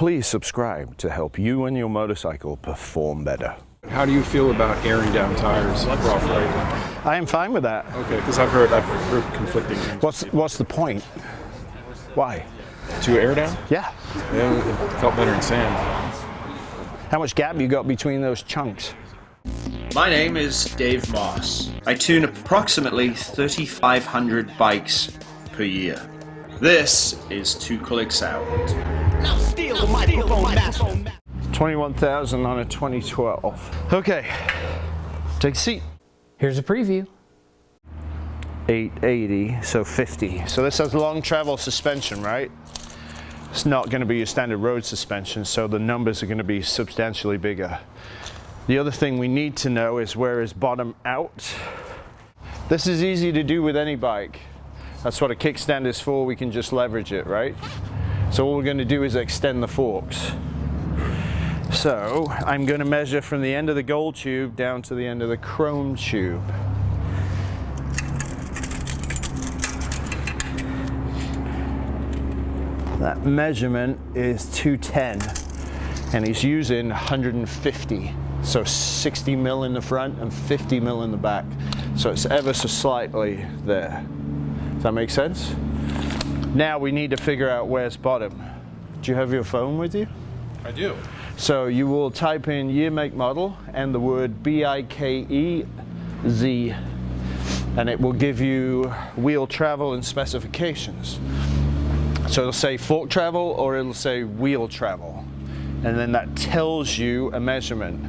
Please subscribe to help you and your motorcycle perform better. How do you feel about airing down tires off road? I am fine with that. Okay, because I've heard conflicting things. What's the point? Why? To air down? Yeah. Yeah, it felt better in sand. How much gap you got between those chunks? My name is Dave Moss. I tune approximately 3,500 bikes per year. This is Two Clicks Out. Now steal the microphone master. 21,000 on a 2012. Okay, take a seat. Here's a preview. 880, so 50. So this has long travel suspension, right? It's not going to be your standard road suspension, so the numbers are going to be substantially bigger. The other thing we need to know is where is bottom out. This is easy to do with any bike. That's what a kickstand is for. We can just leverage it, right? So all we're going to do is extend the forks. So I'm going to measure from the end of the gold tube down to the end of the chrome tube. That measurement is 210, and he's using 150. So 60 mil in the front and 50 mil in the back. So it's ever so slightly there. Does that make sense? Now we need to figure out where's bottom. Do you have your phone with you? I do. So you will type in year, make, model and the word BIKEZ, and it will give you wheel travel and specifications. So it'll say fork travel or it'll say wheel travel, and then that tells you a measurement.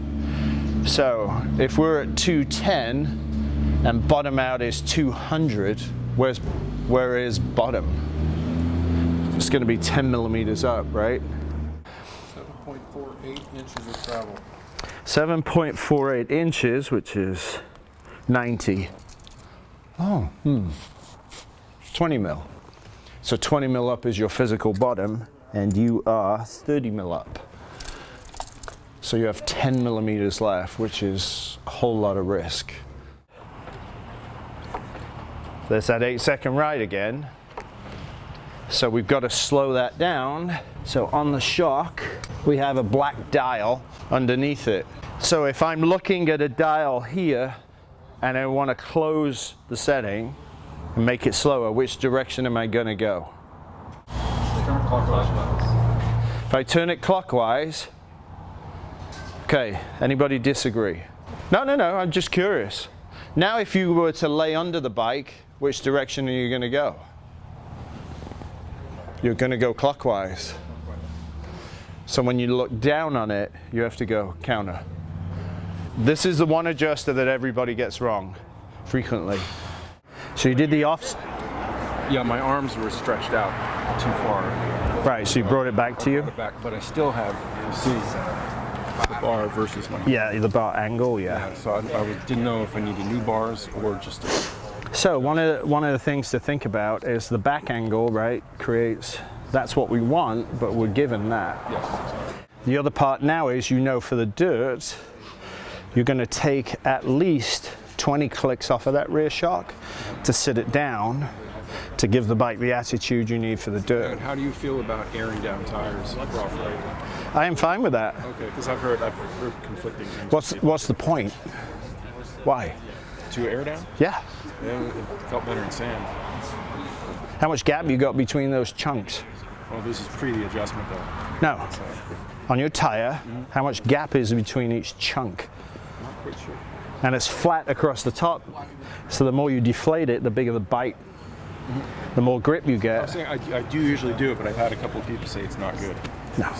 So if we're at 210 and bottom out is 200, where is bottom? It's going to be 10 millimeters up, right? 7.48 inches of travel. 7.48 inches, which is 90. 20 mil. So 20 mil up is your physical bottom, and you are 30 mil up. So you have 10 millimeters left, which is a whole lot of risk. There's that 8-second ride again. So we've got to slow that down. So on the shock, we have a black dial underneath it. So if I'm looking at a dial here and I want to close the setting and make it slower, which direction am I going to go? Turn clockwise. If I turn it clockwise, okay, anybody disagree? No, I'm just curious. Now if you were to lay under the bike, which direction are you going to go? You're going to go clockwise. So when you look down on it, you have to go counter. This is the one adjuster that everybody gets wrong frequently. So you did the off. Yeah, my arms were stretched out too far. Right, so you brought it back to you? Back, but I still have, you see, the bar versus my... Yeah, the bar angle, Yeah, so I didn't know if I needed new bars or just... So one of the things to think about is the back angle, right, creates, that's what we want, but we're given that. Yes. The other part now is, for the dirt, you're going to take at least 20 clicks off of that rear shock to sit it down, to give the bike the attitude you need for the dirt. And how do you feel about airing down tires off road? I am fine with that. Okay, because I've heard conflicting things. What's the point? Why? To air down? Yeah. Yeah, it felt better in sand. How much gap you got between those chunks? Well, this is pre the adjustment though. No. On your tire, how much gap is between each chunk? Not quite sure. And it's flat across the top, so the more you deflate it, the bigger the bite. The more grip you get. I'm saying I do usually do it, but I've had a couple of people say it's not good. No.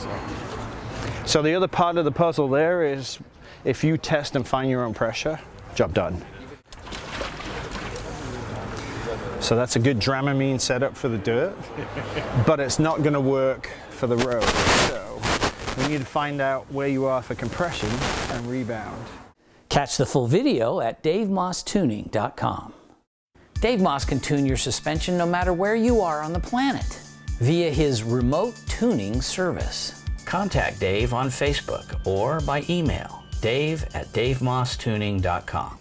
So the other part of the puzzle there is, if you test and find your own pressure, job done. So that's a good Dramamine setup for the dirt, but it's not going to work for the road. So we need to find out where you are for compression and rebound. Catch the full video at DaveMossTuning.com. Dave Moss can tune your suspension no matter where you are on the planet via his remote tuning service. Contact Dave on Facebook or by email, dave@DaveMossTuning.com.